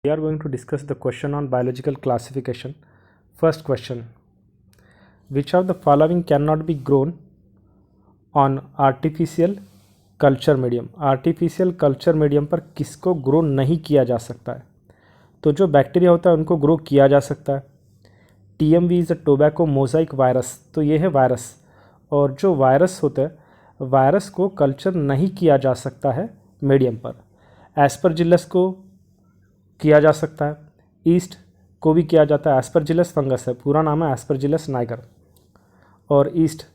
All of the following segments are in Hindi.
We are going to discuss the question on biological classification. First question: which of the following cannot be grown on artificial culture medium? Artificial culture medium पर किसको ग्रो नहीं किया जा सकता है? तो जो बैक्टीरिया होता है उनको ग्रो किया जा सकता है। TMV is a tobacco Mosaic virus, तो ये है वायरस। और जो वायरस होता है वायरस को कल्चर नहीं किया जा सकता है मीडियम पर। एस्परजिलस को किया जा सकता है, ईस्ट को भी किया जाता है। एस्परजिलस फंगस है, पूरा नाम है एस्परजिलस नाइगर। और yeast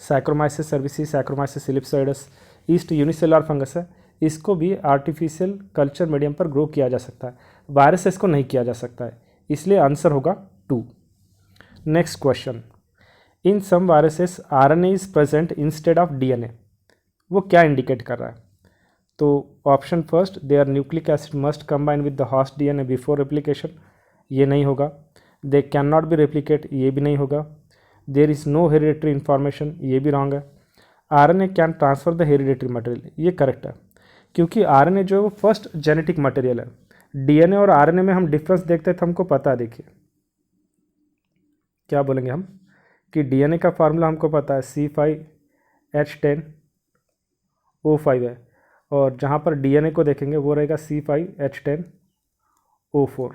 Saccharomyces cerevisiae, Saccharomyces ellipsoideus, yeast unicellular fungus है, इसको भी आर्टिफिशियल कल्चर मीडियम पर ग्रो किया जा सकता है। वायरस इसको नहीं किया जा सकता है, इसलिए आंसर होगा 2। Next question: in some viruses RNA is present instead of DNA। वो क्या इंडिकेट कर रहा है? तो option first, there nucleic acid must combine with the host DNA before replication, ये नहीं होगा। They can not be replicate, ये भी नहीं होगा। There is no hereditary information, ये भी रॉन्ग है। RNA can transfer the hereditary material, ये करेक्ट है, क्योंकि RNA जो है वो फर्स्ट जेनेटिक मटेरियल है। DNA और RNA में हम डिफरेंस देखते हैं तो हमको पता है, देखिए क्या बोलेंगे हम कि DNA का फार्मूला हमको पता है C5H10O5 है, और जहाँ पर DNA को देखेंगे वो रहेगा C5H10O4।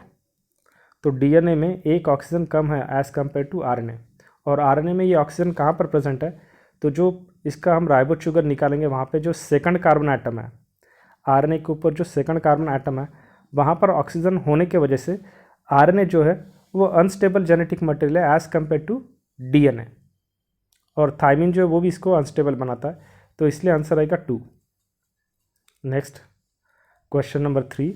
तो DNA में एक ऑक्सीजन कम है एज़ कम्पेयर टू RNA, और RNA में ये ऑक्सीजन कहाँ पर प्रेजेंट है? तो जो इसका हम राइबोज शुगर निकालेंगे वहाँ पे जो सेकंड कार्बन एटम है, RNA के ऊपर जो सेकंड कार्बन एटम है वहाँ पर ऑक्सीजन होने के वजह से RNA जो है वो अनस्टेबल जेनेटिक मटेरियल है एज़ कम्पेयर टू DNA, और थायमिन जो है वो भी इसको अनस्टेबल बनाता है, तो इसलिए आंसर आएगा 2। Next question number 3: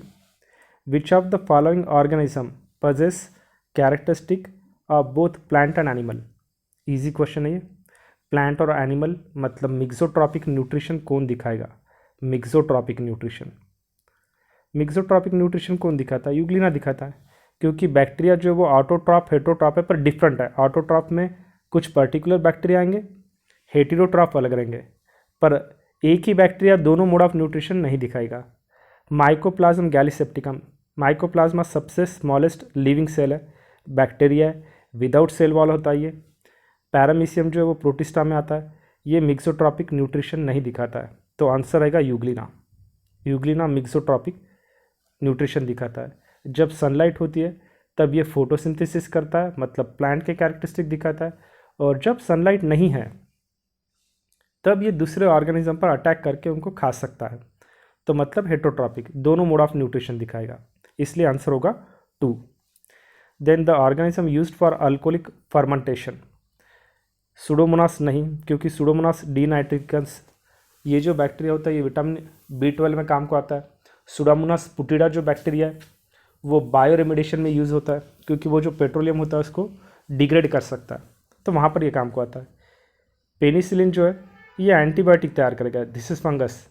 which of the following organism possess characteristic of both plant and animal? Easy question है ये। प्लांट और एनिमल मतलब मिक्सोट्रॉपिक न्यूट्रिशन कौन दिखाएगा? मिक्सोट्रॉपिक न्यूट्रिशन कौन दिखाता है? यूग्लिना दिखाता है, क्योंकि बैक्टीरिया जो है वो ऑटोट्रॉप हेटरोट्रॉप है, पर डिफरेंट है। ऑटोट्रॉप में कुछ पर्टिकुलर बैक्टीरिया आएंगे, हेटेरोट्रॉप अलग रहेंगे, पर एक ही बैक्टीरिया दोनों मोड ऑफ न्यूट्रिशन नहीं दिखाएगा। माइकोप्लाज्म गैलीसेप्टिकम, माइकोप्लाज्मा सबसे स्मॉलेस्ट लिविंग सेल है, बैक्टीरिया है, विदाउट सेल वॉल होता है ये। पैरामीशियम जो है वो प्रोटिस्टा में आता है, ये मिक्सोट्रॉपिक न्यूट्रिशन नहीं दिखाता है, तो आंसर रहेगा यूग्लिना मिक्सोट्रॉपिक न्यूट्रिशन दिखाता है। जब सनलाइट होती है तब ये फोटोसिंथेसिस करता है, मतलब प्लांट के कैरेक्टरिस्टिक दिखाता है, और जब सनलाइट नहीं है तब ये दूसरे ऑर्गेनिज्म पर अटैक करके उनको खा सकता है, तो मतलब हेटरोट्रॉपिक, दोनों मोड ऑफ न्यूट्रिशन दिखाएगा, इसलिए आंसर होगा 2। Then the organism used for alcoholic fermentation, pseudomonas नहीं, क्योंकि सुडोमोनास डीनाइट्रिकन्स, ये जो बैक्टीरिया होता है ये विटामिन B12 में काम को आता है। सुडोमोनास पुटिडा जो बैक्टीरिया है वो बायो रेमिडिएशन में यूज़ होता है, क्योंकि वो जो पेट्रोलियम होता है उसको डिग्रेड कर सकता है, तो वहाँ पर ये काम को आता है। पेनिसिलिन जो है ये एंटीबायोटिक तैयार करेगा, this is fungus,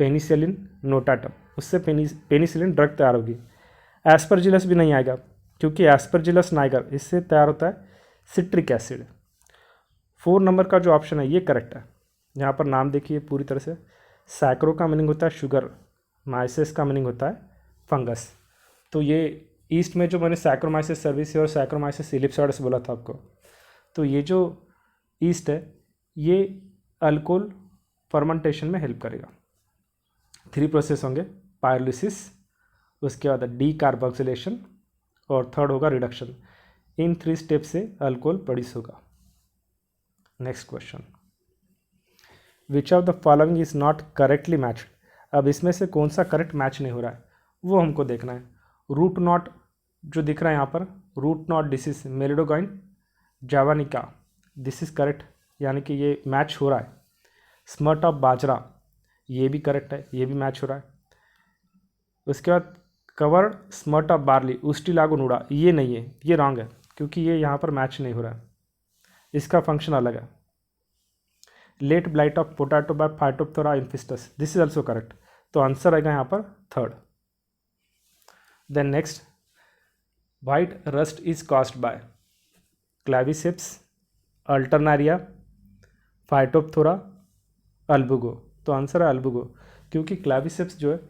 penicillin notatum, उससे पेनिसिलिन ड्रग तैयार होगी। एस्परजिलस भी नहीं आएगा, क्योंकि एस्परजिलस नाइगर, इससे तैयार होता है सिट्रिक एसिड। 4 नंबर का जो ऑप्शन है ये करेक्ट है। यहाँ पर नाम देखिए पूरी तरह से, सैक्रो का मीनिंग होता है शुगर, माइसिस का मीनिंग होता है फंगस। तो ये ईस्ट में जो मैंने सैक्रोमाइसिस सर्विस और सैक्रोमाइसिस इलिप्सोइडस बोला था आपको, तो ये जो ईस्ट है ये अल्कोहल फर्मेंटेशन में हेल्प करेगा। 3 प्रोसेस होंगे, पायरोलिसिस, उसके बाद डीकार्बोक्सिलेशन, और थर्ड होगा रिडक्शन। इन 3 स्टेप से अल्कोहल प्रोड्यूस होगा। Next question: which of the following is not correctly matched? अब इसमें से कौन सा करेक्ट मैच नहीं हो रहा है वो हमको देखना है। रूट नॉट जो दिख रहा है यहाँ पर, root knot disease Meloidogyne javanica, this is correct, यानी कि ये मैच हो रहा है। स्मर्ट ऑफ बाजरा, ये भी करेक्ट है, ये भी मैच हो रहा है। उसके बाद कवर्ड स्मर्ट ऑफ बार्ली उस्टिलागो नूडा, ये नहीं है, ये रॉन्ग है, क्योंकि ये यहाँ पर मैच नहीं हो रहा है, इसका फंक्शन अलग है। Late blight of potato by Phytophthora infestans, this is also correct, तो आंसर आएगा यहाँ पर 3rd। Then next, white rust is caused by Claviceps, Alternaria, Phytophthora, Albugo, तो आंसर है अल्बुगो, क्योंकि क्लैविसेप्स जो है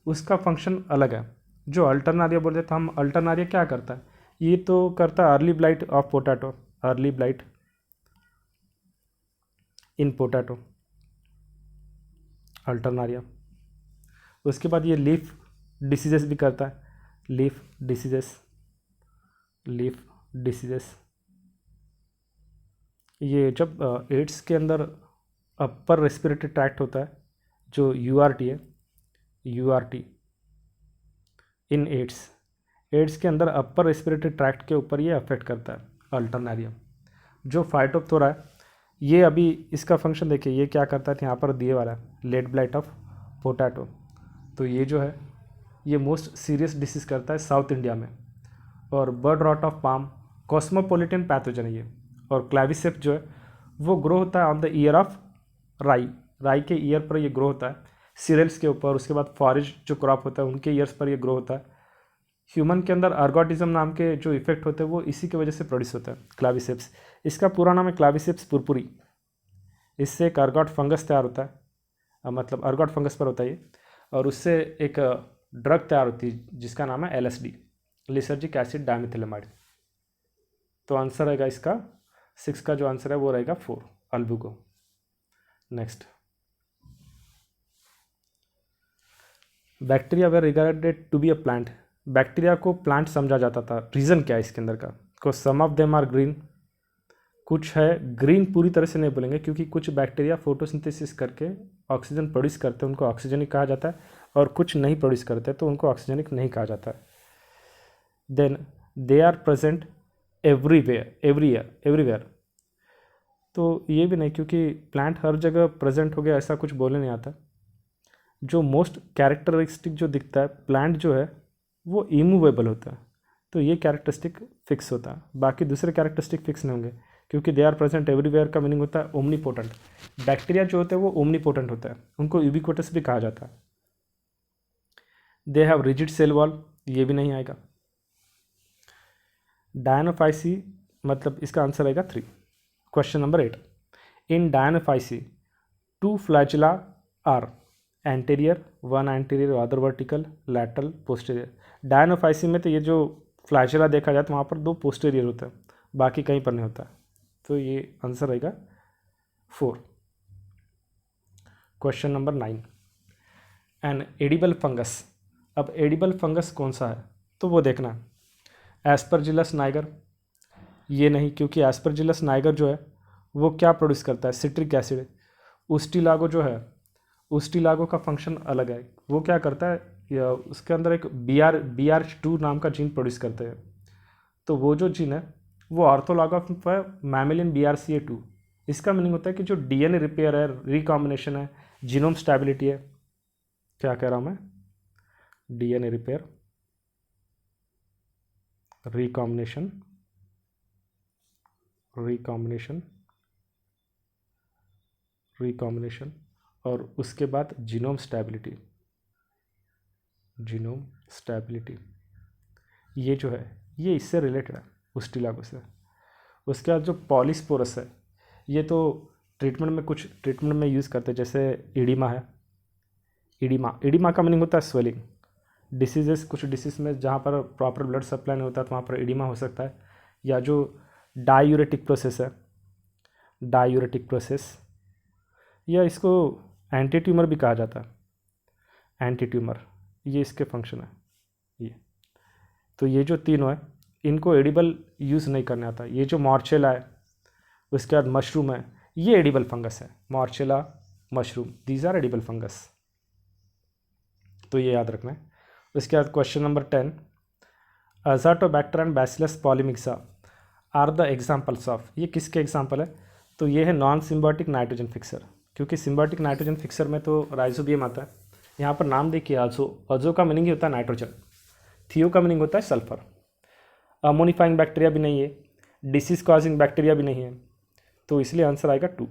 उसका फंक्शन अलग है, जो अल्टरनारिया बोल रहे थे हम, अल्टरनारिया क्या करता है, ये तो करता है early blight of potato, early blight in potato, Alternaria. उसके बाद ये लीफ डिसीजेस भी करता है, लीफ डिसीजेस, लीफ डिसीजेस। ये जब एड्स के अंदर अपर रेस्पिरेटरी ट्रैक्ट होता है, जो यूआरटी है, यूआरटी इन एड्स, एड्स के अंदर अपर रेस्पिरेटरी ट्रैक्ट के ऊपर ये अफेक्ट करता है अल्टरनारियम। जो फाइटोप्थोरा है, ये अभी इसका फंक्शन देखिए, ये क्या करता है, यहाँ पर दिए वाला है लेड ब्लाइट ऑफ पोटैटो। तो ये जो है ये मोस्ट सीरियस डिसीज करता है साउथ इंडिया में। और bud rot of palm cosmopolitan pathogen है ये। और क्लैविसेप्स जो है वो ग्रो होता है ऑन द ईयर ऑफ राई, राई के ईयर पर ये ग्रो होता है, सीरियल्स के ऊपर। उसके बाद फॉरेज जो क्रॉप होता है उनके ईयर्स पर ये ग्रो होता है। ह्यूमन के अंदर अर्गोटिज्म नाम के जो इफेक्ट होते हैं वो इसी की वजह से प्रोड्यूस होता है, क्लैविसेप्स। इसका पूरा नाम है क्लैविसेप्स पुरपुरी। इससे एक अर्गोट फंगस तैयार होता है, मतलब अर्गोट फंगस पर होता है ये, और उससे एक ड्रग तैयार होती है जिसका नाम है LSD, लिसर्जिक एसिड डाइमिथिलामाइड। तो आंसर रहेगा इसका 6 का जो आंसर है वो रहेगा 4, Albugo. Next, bacteria were regarded to be a plant. Bacteria को प्लांट समझा जाता था, रीज़न क्या है इसके अंदर का, को सम ऑफ देम आर ग्रीन, कुछ है ग्रीन पूरी तरह से नहीं बोलेंगे क्योंकि कुछ बैक्टीरिया फोटोसिंथेसिस करके ऑक्सीजन प्रोड्यूस करते हैं, उनको ऑक्सीजनिक कहा जाता है, और कुछ नहीं प्रोड्यूस करते तो उनको ऑक्सीजनिक नहीं कहा जाता है। Then they are present everywhere, everywhere, तो ये भी नहीं क्योंकि प्लांट हर जगह प्रेजेंट हो गया ऐसा कुछ बोलने नहीं आता। जो मोस्ट कैरेक्टरिस्टिक जो दिखता है प्लांट जो है वो इमूवेबल होता है, तो ये कैरेक्टरिस्टिक फिक्स होता है, बाकी दूसरे कैरेक्टरिस्टिक फिक्स नहीं होंगे क्योंकि दे आर प्रेजेंट एवरीवेयर का मीनिंग होता है ओमनीपोटेंट। बैक्टीरिया जो होते हैं वो ओमनीपोटेंट होता है, उनको यूबिक्विटस भी कहा जाता है। They have rigid cell wall, ये भी नहीं आएगा। डायनोफाइसी मतलब इसका आंसर आएगा 3। Question number 8, in Dinophyceae 2 flagella are anterior, 1 anterior, other vertical, lateral, posterior. Dinophyceae में तो ये जो फ्लैजिला देखा जाए तो वहाँ पर 2 पोस्टीरियर होता है, बाकी कहीं पर नहीं होता, तो ये आंसर रहेगा 4। Question number 9, an edible fungus. अब एडिबल फंगस कौन सा है तो वो देखना है। एस्परजिलस नाइगर, ये नहीं क्योंकि एस्परजिलस नाइगर जो है वो क्या प्रोड्यूस करता है, सिट्रिक एसिड। उस्टिलागो जो है, उस्टिलागो का फंक्शन अलग है, वो क्या करता है, या उसके अंदर एक BR2 नाम का जीन प्रोड्यूस करते हैं, तो वो जो जीन है वो ऑर्थोलॉग ऑफ मैमिलिन BRCA2। इसका मीनिंग होता है कि जो DNA रिपेयर है, रिकॉम्बिनेशन है, जीनोम स्टेबिलिटी है, क्या कह रहा हूँ मैं, DNA repair, recombination, recombination, recombination, और उसके बाद जीनोम स्टेबिलिटी, जीनोम स्टेबिलिटी, ये जो है ये इससे रिलेटेड है उस्टिलागो से। उसके बाद जो पॉलीस्पोरस है, ये तो ट्रीटमेंट में कुछ ट्रीटमेंट में यूज़ करते हैं, जैसे इडिमा है, इडिमा का मीनिंग होता है स्वेलिंग। डिसीजेस, कुछ डिसीज में जहाँ पर प्रॉपर ब्लड सप्लाई नहीं होता तो वहाँ पर इडिमा हो सकता है। या जो डायूरेटिक प्रोसेस है, डायूरेटिक प्रोसेस, या इसको एंटी ट्यूमर भी कहा जाता है, एंटी ट्यूमर, ये इसके फंक्शन है ये। तो ये जो तीनों है इनको एडिबल यूज़ नहीं करने आता। ये जो मॉर्चेला है, उसके बाद मशरूम है, ये एडिबल फंगस है, Morchella, mushroom, these are edible fungus, तो ये याद रखना है। उसके बाद question number 10, Azotobacter and Bacillus polymyxa are the examples of. ये किसके एग्जाम्पल है, तो ये है नॉन सिम्बायोटिक नाइट्रोजन फिक्सर, क्योंकि सिम्बायोटिक नाइट्रोजन फिक्सर में तो राइजोबियम आता है। यहाँ पर नाम देखिए, अजो का मीनिंग ही होता है नाइट्रोजन, थियो का मीनिंग होता है सल्फर। अमोनिफाइंग बैक्टीरिया भी नहीं है, डिसीज कॉजिंग बैक्टीरिया भी नहीं है, तो इसलिए आंसर आएगा 2।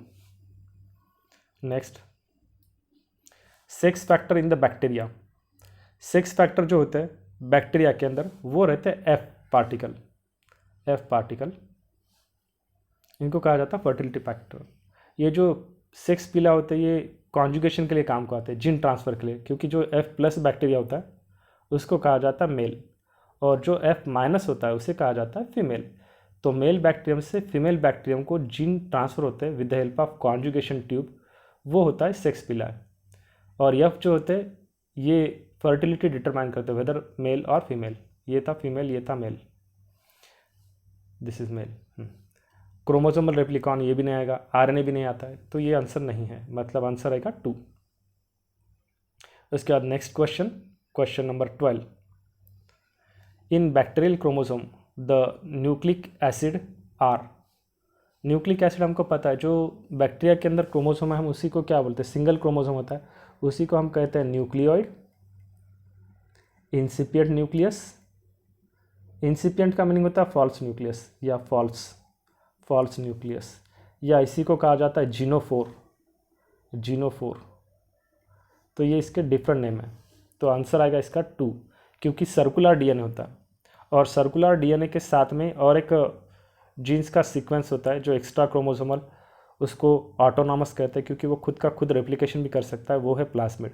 Next, sex factor in the bacteria. Sex factor जो होते हैं बैक्टीरिया के अंदर वो रहते हैं एफ पार्टिकल, एफ पार्टिकल, इनको कहा जाता है फर्टिलिटी फैक्टर। ये जो सेक्स पिला होते हैं ये कॉन्जुगेशन के लिए काम को आते हैं, जीन ट्रांसफ़र के लिए, क्योंकि जो F+ बैक्टीरिया होता है उसको कहा जाता है मेल, और जो F माइनस होता है उसे कहा जाता है फीमेल। तो मेल बैक्टीरियम से फीमेल बैक्टीरियम को जीन ट्रांसफ़र होते हैं with the help of conjugation tube, वो होता है सेक्स पिला। और F जो होते हैं ये फर्टिलिटी डिटरमाइन करते हैं वेदर मेल और फीमेल। ये था फीमेल, ये था male, this is male. Chromosomal replicon ये भी नहीं आएगा, RNA भी नहीं आता है, तो ये आंसर नहीं है, मतलब आंसर आएगा 2। उसके बाद next question, question number 12। In bacterial chromosome the nucleic acid are. Nucleic acid हमको पता है, जो बैक्टीरिया के अंदर क्रोमोसोम है हम उसी को क्या बोलते हैं, सिंगल क्रोमोसोम होता है, उसी को हम कहते हैं न्यूक्लियोइड, इंसिपिएंट न्यूक्लियस। इंसिपिएंट का मीनिंग होता है फॉल्स न्यूक्लियस या फॉल्स न्यूक्लियस, या इसी को कहा जाता है जीनोफोर। तो ये इसके डिफरेंट नेम है। तो आंसर आएगा इसका 2, क्योंकि सर्कुलर डीएनए होता है, और सर्कुलर डीएनए के साथ में और एक जीन्स का सीक्वेंस होता है जो एक्स्ट्रा क्रोमोसोमल, उसको ऑटोनॉमस कहते हैं, क्योंकि वो खुद का खुद रेप्लिकेशन भी कर सकता है, वो है प्लाज्मिड।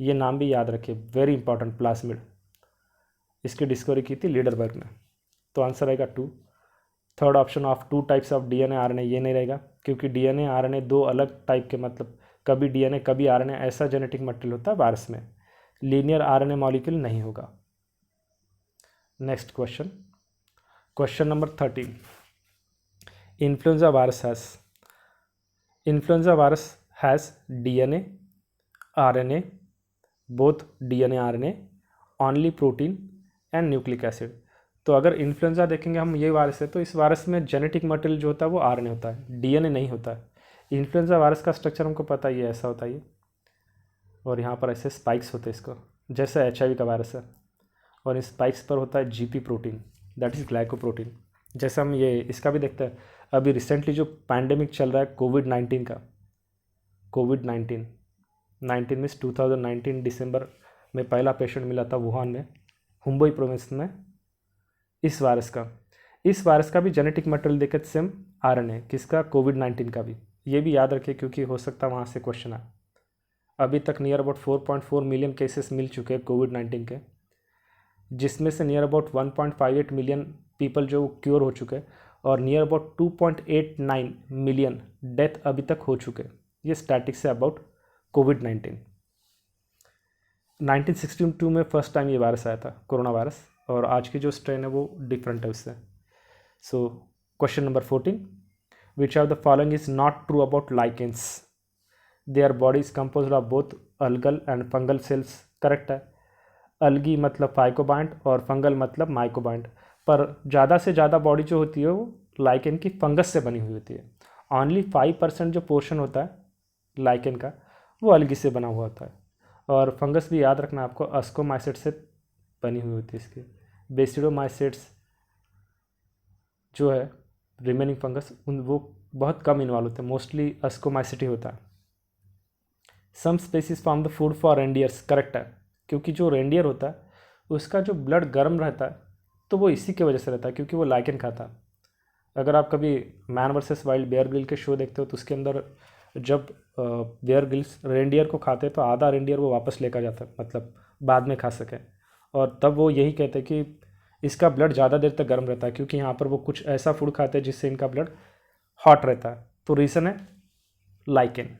ये नाम भी याद रखिए, वेरी इंपॉर्टेंट, प्लाज्मिड। इसकी डिस्कवरी की थी लीडरबर्ग ने। तो आंसर आएगा 2। Third option of 2 types of DNA RNA ये नहीं रहेगा, क्योंकि डीएनए आरएनए 2 अलग टाइप के, मतलब कभी डीएनए कभी आरएनए, ऐसा जेनेटिक मटेरियल होता है वायरस में, लीनियर आरएनए मॉलिक्यूल नहीं होगा। Next question, question number 13। Influenza virus has DNA RNA, both DNA RNA, only protein and nucleic acid. तो अगर इन्फ्लुएंजा देखेंगे हम, ये वायरस है, तो इस वायरस में जेनेटिक मटेरियल जो होता है वो आरएनए होता है, डीएनए नहीं होता है। इन्फ्लुएंजा वायरस का स्ट्रक्चर हमको पता ही है, ऐसा होता है ये, और यहाँ पर ऐसे स्पाइक्स होते हैं इसको, जैसे HIV का वायरस है, और इस स्पाइक्स पर होता है GP protein, that is glycoprotein. जैसे हम ये इसका भी देखते हैं, अभी रिसेंटली जो पैंडेमिक चल रहा है कोविड-19 का, कोविड-19 मीन्स 2019 दिसंबर में पहला पेशेंट मिला था वुहान में, हुम्बई प्रोविंस में, इस वायरस का भी जेनेटिक मटेरियल देखे सेम RNA, किसका, कोविड-19 का भी। ये भी याद रखिए, क्योंकि हो सकता है वहाँ से क्वेश्चन आए। अभी तक नियर अबाउट 4.4 मिलियन केसेस मिल चुके हैं कोविड-19 के, जिसमें से नियर अबाउट 1.58 मिलियन पीपल जो क्योर हो चुके हैं, और नियर अबाउट 2.89 मिलियन डेथ अभी तक हो चुके हैं। ये स्टैटिक्स है अबाउट कोविड-19। 1962 में फर्स्ट टाइम ये वायरस आया था, कोरोना वायरस, और आज की जो स्ट्रेन है वो डिफरेंट है उससे। So question number 14, which of the following is not true about lichens, their body is composed of both algal and fungal sales. Correct है, अलगी मतलब फाइकोबाइंट और फंगल मतलब माइकोबाइंट, पर ज़्यादा से ज़्यादा बॉडी जो होती है वो लाइकेन की फंगस से बनी हुई होती है। ओनली 5% जो पोर्शन होता है लाइकेन का वो अलगी से बना हुआ होता है, और फंगस भी याद रखना आपको, अस्कोमाइसिट से बनी हुई होती है इसकी। बेसिडोमाइसिट्स जो है रिमेनिंग फंगस, उन वो बहुत कम इन्वॉल्व होते हैं, मोस्टली अस्कोमाइसिट ही होता है। Some species form the food for reindeers. Correct है, क्योंकि जो रेंडियर होता है उसका जो ब्लड गर्म रहता है, तो वो इसी की वजह से रहता है, क्योंकि वो लाइकेन खाता है। अगर आप कभी Man versus Wild, Bear Grylls के शो देखते हो, तो उसके अंदर जब बेयर ग्रिल्स रेंडियर को खाते हैं तो आधा रेंडियर वो वापस लेकर जाता है, मतलब बाद में खा सके, और तब वो यही कहते हैं कि इसका ब्लड ज़्यादा देर तक गर्म रहता है, क्योंकि यहाँ पर वो कुछ ऐसा फूड खाते हैं जिससे इनका ब्लड हॉट रहता है। तो रीज़न है lichen.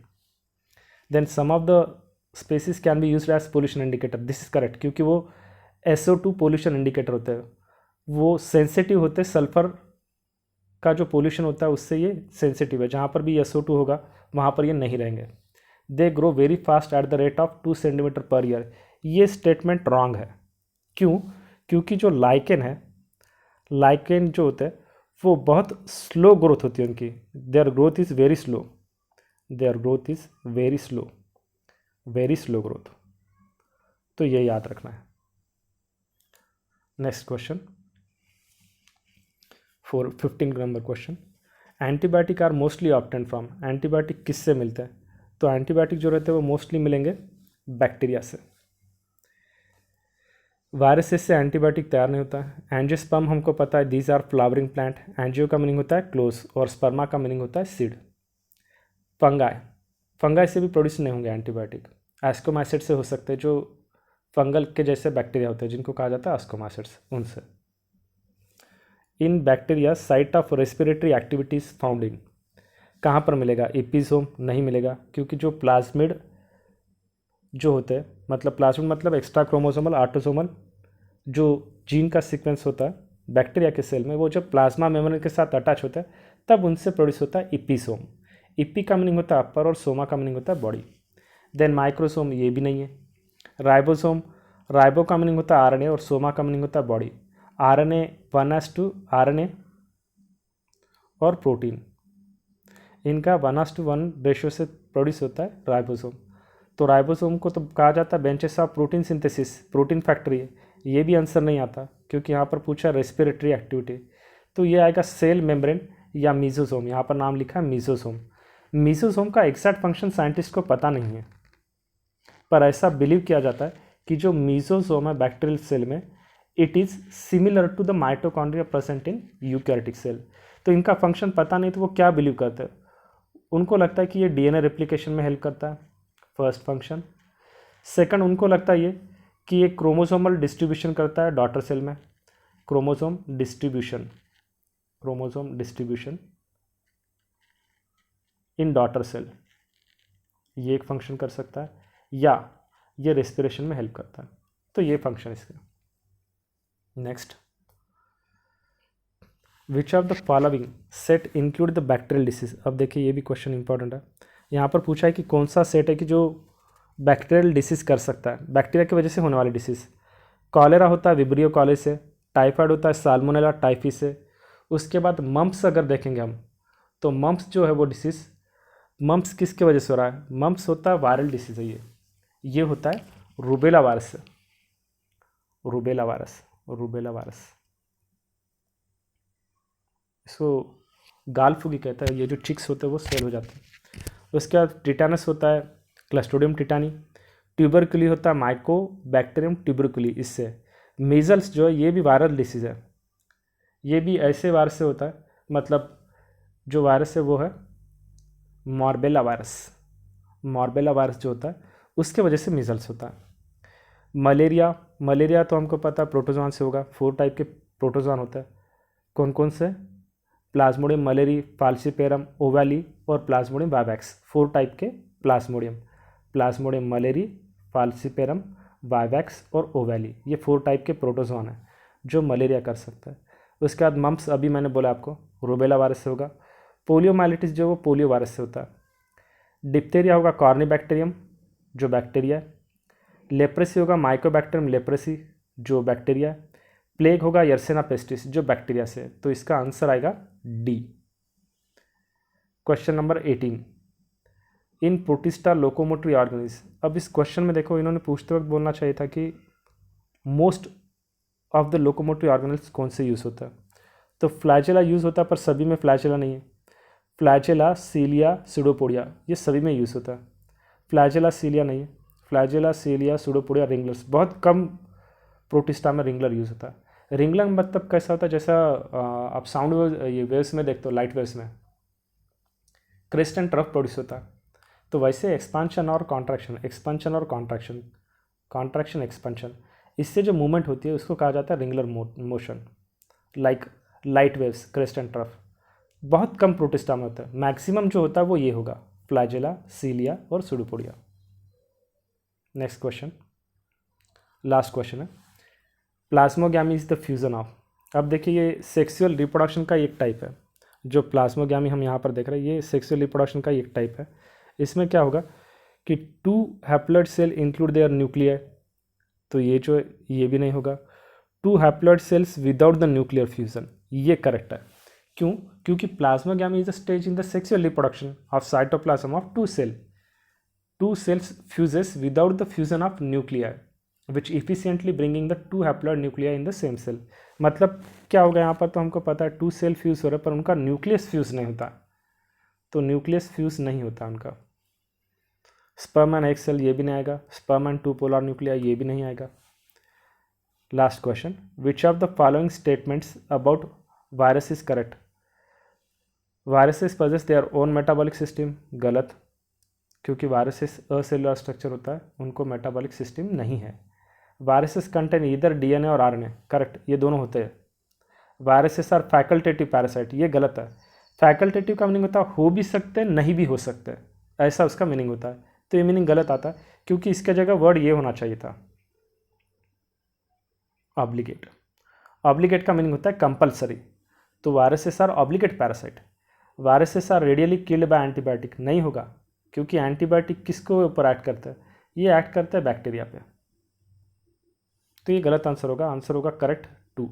Then some of the species can be used as pollution indicator. This is correct, क्योंकि वो SO2 पोल्यूशन इंडिकेटर होते हैं, वो सेंसिटिव होते हैं, सल्फर का जो पोल्यूशन होता है उससे ये सेंसिटिव है। जहाँ पर भी SO2 होगा वहाँ पर ये नहीं रहेंगे। They grow very fast at the rate of 2 centimetre per year. ये स्टेटमेंट रॉन्ग है। क्यों? क्योंकि जो लाइकेन है, लाइकेन जो होते हैं वो बहुत स्लो ग्रोथ होती है उनकी, their growth is very slow, their growth is very slow, very slow growth. तो ये याद रखना है। Next question, 15 number question, antibiotic are mostly obtain from. Antibiotic किससे मिलते हैं? तो एंटीबायोटिक जो रहते हैं वो मोस्टली मिलेंगे बैक्टीरिया से। वायरसेस से एंटीबायोटिक तैयार नहीं होता है। एंजियोस्पर्म हमको पता है, these are flowering plant. Angio का मीनिंग होता है क्लोज, और स्पर्मा का मीनिंग होता है सीड। फंगाई से भी प्रोड्यूस नहीं होंगे एंटीबायोटिक, एस्कोमाइसिट से हो सकते हैं जो फंगल के जैसे बैक्टीरिया होते हैं जिनको कहा जाता है अस्कोमासिड्स, उनसे। इन bacteria site of respiratory activities found in, कहाँ पर मिलेगा? एपिसोम नहीं मिलेगा, क्योंकि जो प्लाज्मिड जो होते हैं, मतलब प्लाज्मिड मतलब एक्स्ट्रा क्रोमोसोमल ऑटोसोमल जो जीन का सीक्वेंस होता है बैक्टीरिया के सेल में, वो जब प्लाज्मा मेम्ब्रेन के साथ अटैच होता है तब उनसे प्रोड्यूस होता है एपिसोम। इपी का मीनिंग होता है अपर और सोमा का मीनिंग होता है बॉडी। देन माइक्रोसोम, ये भी नहीं है। राइबोसोम, राइबो का मीनिंग होता है आरएनए और सोमा का मीनिंग होता है बॉडी। आरएनए 1:2 आरएनए और प्रोटीन, इनका 1:1 रेशियो से प्रोड्यूस होता है राइबोसोम। तो राइबोसोम को तो कहा जाता है benches of protein synthesis, protein factory है। ये भी आंसर नहीं आता क्योंकि यहाँ पर पूछा रेस्पिरेटरी एक्टिविटी, तो ये आएगा सेल मेम्ब्रेन या मीजोसोम। यहाँ पर नाम लिखा है मीजोसोम। मीजोसोम का एग्जैक्ट फंक्शन साइंटिस्ट को पता नहीं है, पर ऐसा बिलीव किया जाता है कि जो मीजोसोम है बैक्टीरियल सेल में, it is similar to the mitochondria present in eukaryotic cell. तो इनका फंक्शन पता नहीं, तो वो क्या बिलीव करते हैं? उनको लगता है कि ये डीएनए रेप्लिकेशन में हेल्प करता है, फर्स्ट फंक्शन। सेकंड, उनको लगता है ये कि ये क्रोमोसोमल डिस्ट्रीब्यूशन करता है डॉटर सेल में, chromosome distribution in daughter cell, ये एक फंक्शन कर सकता है, या ये रेस्पिरेशन में हेल्प करता है। तो ये फंक्शन इसका। Next, which of the following set include the bacterial disease. अब देखिए ये भी क्वेश्चन इंपॉर्टेंट है। यहाँ पर पूछा है कि कौन सा सेट है कि जो बैक्टीरियल डिसीज कर सकता है, बैक्टीरिया की वजह से होने वाली डिसीज। कॉलेरा होता है विब्रियो कॉलेज से, टाइफाइड होता है साल्मोनेला टाइफी से। उसके बाद मम्प्स अगर देखेंगे हम, तो मम्प्स जो है वो डिसीज़, मम्प्स किसके वजह से हो रहा है? मम्प्स होता है वायरल डिसीज़ है ये होता है रूबेला वायरस से, रूबेला वायरस। इसको गालफुगी कहता है। ये जो चिक्स होते हैं वो सेल हो जाते हैं। उसके बाद टिटानस होता है क्लस्ट्रोडियम टिटानी। ट्यूबरकुली होता है माइकोबैक्टीरियम ट्यूबरकुली, इससे। मीजल्स जो है ये भी वायरल डिसीज़ है, ये भी ऐसे वायरस से होता है, मतलब जो वायरस है वो है मॉर्बेला वायरस जो होता है उसके वजह से मीजल्स होता है। मलेरिया तो हमको पता है प्रोटोजोआन से होगा। 4 टाइप के प्रोटोजोआन होता है। कौन कौन से? प्लाज्मोडियम मलेरी, फाल्सीपेरम ओवाली और प्लाज्मोडियम वाइवैक्स। 4 टाइप के प्लाज्मोडियम मलेरी, फाल्सीपेरम, वाइवैक्स और ओवाली, ये 4 टाइप के प्रोटोजोआन है जो मलेरिया कर सकता है। उसके बाद मम्प्स, अभी मैंने बोला आपको, रूबेला वायरस से होगा। पोलियोमाइलिटिस जो वो पोलियो वायरस से होता है। डिप्थेरिया होगा कॉर्निबैक्टीरियम जो बैक्टीरिया है। लेप्रेसी होगा माइकोबैक्टीरियम लेप्रेसी जो बैक्टीरिया है। प्लेग होगा यर्सेना पेस्टिस जो बैक्टीरिया से है। तो इसका आंसर आएगा डी। क्वेश्चन नंबर 18, इन प्रोटिस्टा लोकोमोटरी ऑर्गेनिज्म। अब इस क्वेश्चन में देखो, इन्होंने पूछते वक्त बोलना चाहिए था कि most of the locomotory organism कौन से यूज़ होता है। तो फ्लैजेला यूज़ होता है, पर सभी में फ्लैजेला नहीं है। फ्लैजेला, सीलिया, सूडोपोडिया, ये सभी में यूज़ होता है। फ्लैजेला सीलिया नहीं है। फ्लैजेला, सीलिया, सूडोपोडिया, रिंगलर्स, बहुत कम प्रोटिस्टा में रिंगलर यूज़ होता है। रिंगलर मतलब कैसा होता है? जैसा आप साउंड ये वेव्स में देखते हो, लाइट वेव्स में क्रेस्ट एंड ट्रफ प्रोड्यूस होता है। तो वैसे एक्सपांशन और कॉन्ट्रैक्शन, कॉन्ट्रैक्शन एक्सपेंशन, इससे जो मूवमेंट होती है उसको कहा जाता है regular motion, like light waves, crest and trough. बहुत कम प्रोटिस्टा में होता है। मैक्सिमम जो होता है वो ये होगा, फ्लैजेला, सीलिया और pseudopodia. Next question, last question है, plasmogamy is the fusion of. अब देखिए ये सेक्सुअल रिप्रोडक्शन का एक टाइप है। जो प्लाज्मोगैमी हम यहाँ पर देख रहे हैं ये सेक्सुअल रिप्रोडक्शन का एक टाइप है। इसमें क्या होगा कि 2 haploid cell include their nuclear, तो ये भी नहीं होगा। 2 haploid cells without the nuclear fusion, ये करेक्ट है। क्यों? क्योंकि plasmogamy is a stage in the sexual reproduction of cytoplasm of 2 cell. 2 cells fuses without the fusion of nuclei which efficiently bringing the 2 haploid nuclei in the same cell। मतलब क्या होगा यहाँ पर? तो हमको पता है 2 सेल फ्यूज हो रहा है पर उनका न्यूक्लियस फ्यूज नहीं होता, तो न्यूक्लियस फ्यूज नहीं होता उनका। स्पर्म एंड एग सेल, ये भी नहीं आएगा। स्पर्म एंड 2 पोलर न्यूक्लिया, ये भी नहीं आएगा। Last question, which of the following statements about virus is correct. Viruses possess their own metabolic system, गलत, क्योंकि वायरसेस असेलुलर स्ट्रक्चर होता है, उनको मेटाबॉलिक सिस्टम नहीं है। वायरसेस कंटेन इधर डीएनए और आरएनए, करेक्ट, ये दोनों होते हैं। वायरसेस आर फैकल्टेटिव पैरासाइट, ये गलत है। फैकल्टेटिव का मीनिंग होता है हो भी सकते हैं नहीं भी हो सकते हैं, ऐसा उसका मीनिंग होता है। तो ये मीनिंग गलत आता है क्योंकि इसके जगह वर्ड ये होना चाहिए था ऑब्लिगेट। ऑब्लिगेट का मीनिंग होता है कंपलसरी। तो viruses are obligate parasite. Viruses are readily killed by antibiotic, नहीं होगा क्योंकि एंटीबायोटिक किसको ऊपर एक्ट करता है, ये एक्ट करता है बैक्टीरिया पे। तो ये गलत आंसर होगा, आंसर होगा करेक्ट 2।